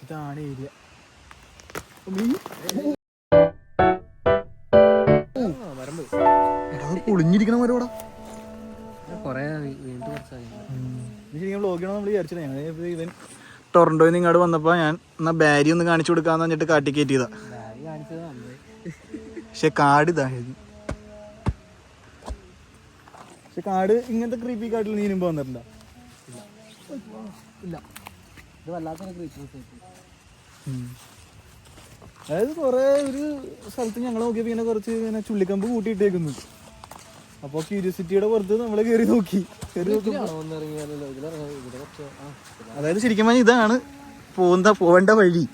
ഇതാണ് ഏരിയ. പൊളിഞ്ഞിരിക്കണ മരോടാ വ്ലോഗിയാണോ നമ്മൾ വിചാരിച്ചത്. ഞങ്ങൾ ഇവൻ ടൊറന്റോയിൽ നിന്ന് ഇങ്ങോട്ട് വന്നപ്പോൾ ഞാൻ എന്നാൽ ബാരി ഒന്ന് കാണിച്ചു കൊടുക്കാന്ന് പറഞ്ഞിട്ട് കാട്ടി കയറ്റിയതാ. പക്ഷെ കാട് ഇതായിരുന്നു. പക്ഷെ കാട് ഇങ്ങനത്തെ ക്രീപ്പി കാട്ടിൽ നീ മുമ്പ് വന്നിട്ടുണ്ടോ? അതായത് കുറെ ഒരു സ്ഥലത്ത് ഞങ്ങൾ നോക്കിയപ്പോൾ ഇങ്ങനെ കുറച്ച് ഇങ്ങനെ ചുള്ളിക്കമ്പ് കൂട്ടിയിട്ടേക്കുന്നു. അപ്പോൾ ക്യൂരിയോസിറ്റിയുടെ പുറത്ത് നമ്മൾ കയറി നോക്കി. അതായത് ശരിക്കും പറഞ്ഞാൽ ഇതാണ് പോവേണ്ട വഴി.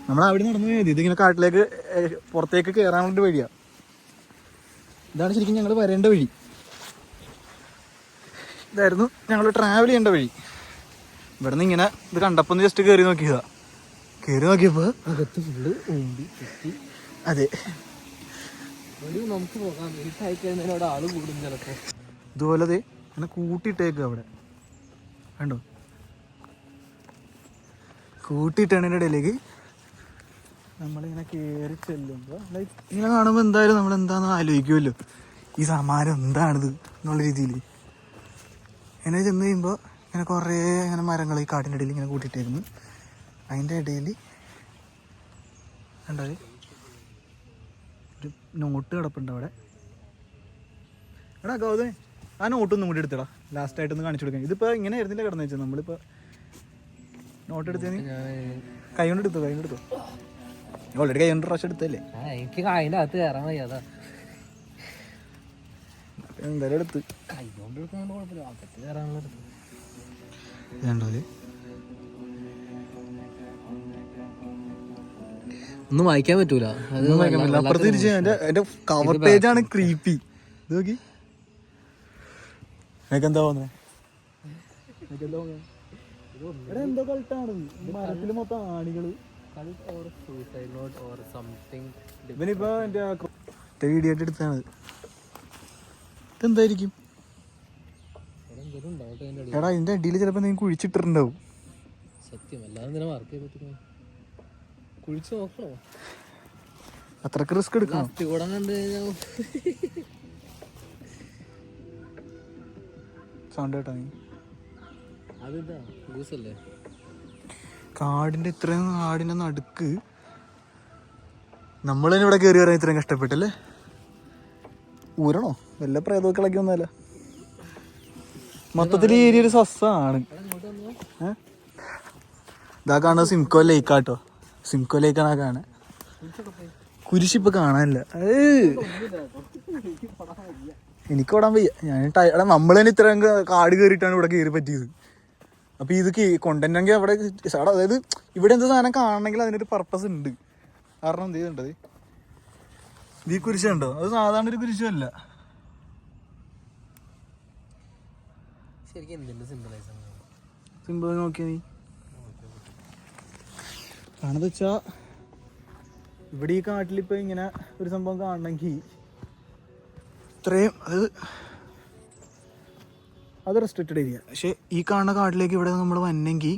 നമ്മൾ അവിടെ നടന്നു പോയത് ഇതിങ്ങനെ കാട്ടിലേക്ക് പുറത്തേക്ക് കയറാനുള്ള വഴിയാണ്. ഇതാണ് ശരിക്കും ഞങ്ങൾ വരേണ്ട വഴി. ഇതായിരുന്നു ഞങ്ങൾ ട്രാവൽ ചെയ്യേണ്ട വഴി. ഇവിടെ നിന്ന് ഇങ്ങനെ ഇത് കണ്ടപ്പോൾ ഒന്ന് ജസ്റ്റ് കയറി നോക്കിയതാ. കയറി നോക്കിയപ്പോൾ അകത്ത് ഫുള്ള് ഓമ്പി ചുറ്റി. അതെ, നമുക്ക് പോകാം. വീട്ടായിക്കഴിഞ്ഞാൽ ആള് കൂടും ചിലപ്പോൾ. ഇതുപോലെ അങ്ങനെ കൂട്ടിയിട്ടേക്കുക അവിടെ കണ്ടോ. കൂട്ടിയിട്ടാണ് എൻ്റെ ഇടയിലേക്ക് നമ്മളിങ്ങനെ കയറി ചെല്ലുമ്പോൾ ലൈക്ക് ഇങ്ങനെ കാണുമ്പോൾ എന്തായാലും നമ്മൾ എന്താണെന്ന് ആലോചിക്കുമല്ലോ, ഈ സമാനം എന്താണിത് എന്നുള്ള രീതിയിൽ. ഇങ്ങനെ ചെന്ന് കഴിയുമ്പോൾ ഇങ്ങനെ കുറേ ഇങ്ങനെ മരങ്ങൾ ഈ കാട്ടിൻ്റെ ഇടയിൽ ഇങ്ങനെ കൂട്ടിയിട്ടായിരുന്നു. അതിൻ്റെ ഇടയിൽ കണ്ടോ ഒരു നോട്ട് കിടപ്പുണ്ട് അവിടെ. എടാ ഗൗതമേ, ആ നോട്ടൊന്നും കൂടി എടുത്തടാ, ലാസ്റ്റായിട്ടൊന്ന് കാണിച്ചു കൊടുക്കാൻ. ഇതിപ്പോൾ ഇങ്ങനെ ആയിരുന്നില്ല കിടന്നു വെച്ചാൽ നമ്മളിപ്പോൾ നോട്ട് എടുത്തതിന് കൈ കൊണ്ട് എടുത്തോ ഓൾറെഡി കൈ കൊണ്ട് പ്രാവശ്യം എടുത്തല്ലേ. എനിക്ക് അതിൻ്റെ അകത്ത് കയറാൻ വയ്യാതാ. എന്തായാലും എടുത്ത് ഒന്നും വായിക്കാൻ പറ്റൂല. അപ്പുറത്ത് തിരിച്ച് എന്റെ കവർ പേജാണ് ക്രീപ്പി. ഇത് നോക്കി എന്താ തോന്നുന്നത്? എന്തോ കളിട്ടാണ് മരത്തില് മൊത്തം ആണികള്. ഇവനിപ്പോ എന്റെ വീഡിയോ ആയിട്ട് എടുത്താണ്. ഇതെന്തായിരിക്കും? എടാ ഇതിന്റെ അടിയിൽ ചിലപ്പോ നീ കുഴിച്ചിട്ടിട്ടുണ്ടാവും. സത്യം കുഴിച്ചു നോക്കണോ? അത്രക്ക് റിസ്ക് എടുക്കണം. സൗണ്ട് കേട്ടോ നീ. കാടിന്റെ ഇത്രയും കാടിന്റെ നടുക്ക് നമ്മൾ തന്നെ ഇവിടെ കയറി വരാൻ ഇത്രയും കഷ്ടപ്പെട്ടല്ലേ. ഊരണോ വല്ല പ്രേതമൊക്കെ ഒന്നുമല്ല. മൊത്തത്തിൽ ഈ ഏരിയ ഒരു സസ്സാണ്. ഇതാ കാണുന്നത് സിംകോ ലേക്കാട്ടോ. സിംകോ ലേക്കാണ് കാണാൻ. കുരിശിപ്പോൾ കാണാനില്ല. എനിക്ക് ഓടാൻ വയ്യ. ഞാൻ നമ്മൾ തന്നെ ഇത്രയും കാട് കയറിയിട്ടാണ് ഇവിടെ കയറി പറ്റിയത്. അപ്പോൾ ഇത് കൊണ്ടന്നെങ്കിൽ അവിടെ അതായത് ഇവിടെ എന്ത് സാധനം കാണണമെങ്കിൽ അതിനൊരു പർപ്പസ് ഉണ്ട്. കാരണം എന്ത് ചെയ്തിട്ടുണ്ടത് ഈ കുരിശുണ്ടോ? അത് സാധാരണ ഒരു കുരിശല്ല. സിമ്പിൾ നോക്കിയാ നീ കാണുന്നത് വെച്ചാ ഇവിടെ ഈ കാട്ടിലിപ്പോൾ ഇങ്ങനെ ഒരു സംഭവം കാണണമെങ്കിൽ ഇത്രയും അത് റെസ്ട്രിക്റ്റഡ് ഏരിയ. പക്ഷേ ഈ കാണുന്ന കാട്ടിലേക്ക് ഇവിടെ നമ്മൾ വന്നെങ്കിൽ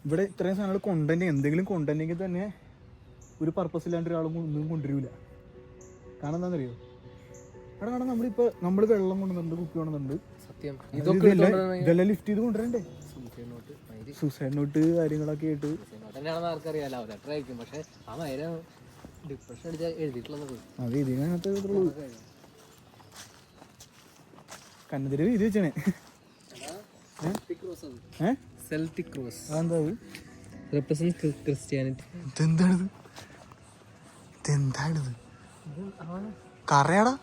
ഇവിടെ ഇത്രയും സാധനങ്ങൾ കൊണ്ടുതന്നെ എന്തെങ്കിലും കൊണ്ടുതന്നെങ്കിൽ തന്നെ ഒരു പർപ്പസ് ഇല്ലാണ്ട് ഒരാളും ഒന്നും കൊണ്ടുവരില്ല. കാരണം എന്താണെന്നറിയോ? അവിടെ കാണാൻ നമ്മൾ വെള്ളം കൊണ്ടുവന്നുണ്ട്, കുപ്പി കൊണ്ടുവന്നുണ്ട്. സത്യം ഇതെല്ലാം ലിഫ്റ്റ് ചെയ്ത് കൊണ്ടുവരണ്ടേ? സൂസൈഡ് നോട്ട് കാര്യങ്ങളൊക്കെ ആയിട്ട് ആർക്കറിയാലോ. പക്ഷെ ഡിപ്രഷൻ എഴുതിയിട്ടുള്ളത് അത് ഇതിനകത്ത് കന്നതിരി ഇത് വെച്ചാണ്. Celtic cross. അതെന്താ ക്രിസ്ത്യാനിറ്റി. ഇതെന്താണിത്? കറയാടാ.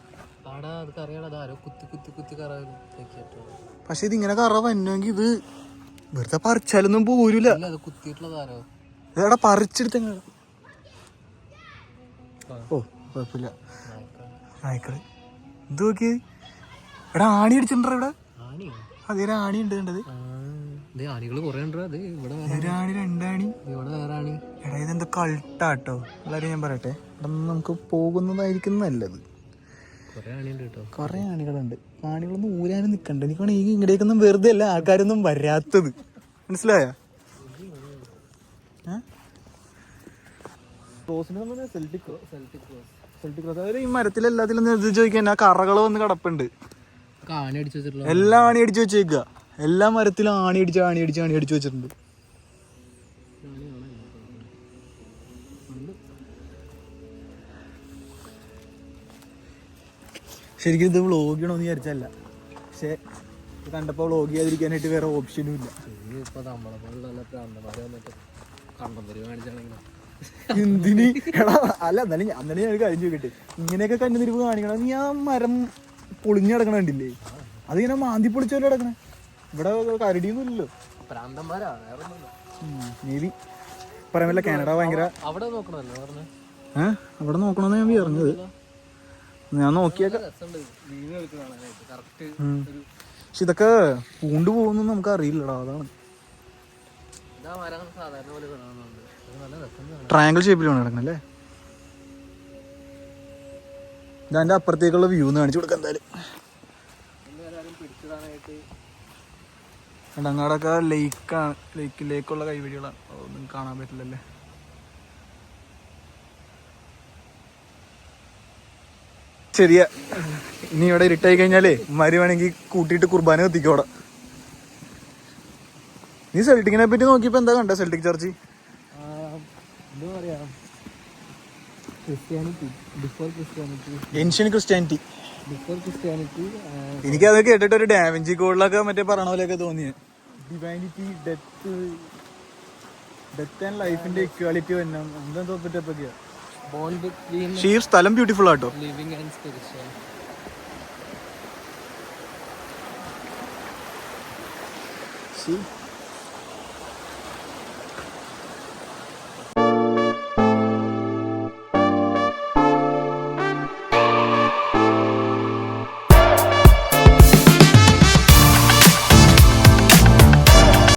പക്ഷെ ഇതിങ്ങനെ കറ വന്നെങ്കിൽ ഇത് വെറുതെ പറിച്ചാലൊന്നും പോരൂല. ഇതെടാ പറിച്ചെടുത്ത ഓ കുഴപ്പമില്ല. നായ്ക്കള് ഇത് നോക്കിയത്. എടാ ആണി അടിച്ചിട്ടുണ്ടോ ഇവിടെ? അതേ ആണി ഉണ്ട് കണ്ടത്. ഒരാണി രണ്ടാണി. എടാ ഇതെന്താ കൾട്ടാട്ടോ. എല്ലാവരും ഞാൻ പറയട്ടെ, നമുക്ക് പോകുന്നതായിരിക്കും നല്ലത്. കുറെ ആണികളുണ്ട്. ആണികളൊന്നും ഊരാനും നിൽക്കണ്ട. എനിക്ക് വേണമെങ്കിൽ ഇങ്ങടേക്കൊന്നും വെറുതെ അല്ല ആൾക്കാരൊന്നും വരാത്തത്. മനസ്സിലായ? ക്രോസിന് Celtic Celtic cross. Celtic cross. അതായത് ഈ മരത്തിലെല്ലാത്തിലും ഇത് ചോദിക്കാൻ ആ കറകൾ വന്ന് കിടപ്പുണ്ട്. ആണി അടിച്ചു വെച്ചിട്ടുള്ള എല്ലാം ആണി അടിച്ച് വെച്ചേക്കുക. എല്ലാ മരത്തിലും ആണി അടിച്ച് വെച്ചിട്ടുണ്ട്. ശരിക്കും ഇത് വ്ളോഗ് ചെയ്യണമെന്ന് വിചാരിച്ചല്ല, പക്ഷെ കണ്ടപ്പോൾ വ്ളോഗ് ചെയ്യാതിരിക്കാനായിട്ട് വേറെ ഓപ്ഷനും ഇല്ല. ഇപ്പൊ നമ്മളെ പോലുള്ള പ്രാന്തമാര് വന്നിട്ട് കണ്ടംപരി കാണിച്ചാണെങ്കിലും എന്തിന് എടാ, അല്ല എന്നാലും ഞാൻ കഴിഞ്ഞു നോക്കട്ടെ, ഇങ്ങനെയൊക്കെ കന്നുതിരിവ് കാണിക്കണം. നീ ആ മരം പൊളിഞ്ഞു കിടക്കണ കണ്ടില്ലേ, അത് ഇങ്ങനെ മാന്തി പൊളിച്ചോലെ കിടക്കണേ. ഇവിടെ കരടിയൊന്നും ഇല്ലല്ലോ. പ്രാന്തന്മാരാ, വേറെ മേബി പറയാൻ പറ്റില്ല. കാനഡ ഭയങ്കര അവിടെ നോക്കണല്ലോ പറഞ്ഞ. അവിടെ നോക്കണമെന്ന് ഞാൻ പറഞ്ഞത്. ഞാൻ നോക്കിയൊക്കെ, പക്ഷെ ഇതൊക്കെ പൂണ്ടു പോകുന്നു നമുക്ക് അറിയില്ലടാ. അതാണ് ട്രയാങ്കിൾ ഷേപ്പിലാണ് കിടക്കണല്ലേ. ഇതെന്റെ അപ്പുറത്തേക്കുള്ള വ്യൂ ഒന്ന് കാണിച്ചു കൊടുക്കാം എന്തായാലും. അങ്ങാടൊക്കെ ലേക്കുള്ള കൈവഴികളാണ്, ഒന്നും കാണാൻ പറ്റില്ലല്ലേ. ശരിയാ, ഇനി ഇവിടെ ഇരുട്ടായി കഴിഞ്ഞാലേ ഉമ്മാര് വേണമെങ്കിൽ കൂട്ടിയിട്ട് കുർബാന കത്തിക്കോടെ. നീ സെൽറ്റിക്കിനെ പറ്റി നോക്കിയപ്പോ എന്താ കണ്ടേ? സെൽറ്റിക് ചർച്ച് എന്താ പറയാ, Christianity before Christianity, ancient Christianity. Before Christianity. എനിക്കത് കേട്ടിട്ട് ഒരു ഡാവിഞ്ചി കോഡിലൊക്കെ മറ്റേ പറയണ പോലെയൊക്കെ തോന്നിയത്. ഡിവൈനിറ്റി, ഡെത്ത് ആൻഡ് ലൈഫിന്റെ ഇക്വാലിറ്റി വരണം എന്താ പറ്റിയൊക്കെയാ. ബോൺ ബിറ്റ്വീൻ ഈ സ്ഥലം ബ്യൂട്ടിഫുൾ ആട്ടോ. Living and spiritual. See?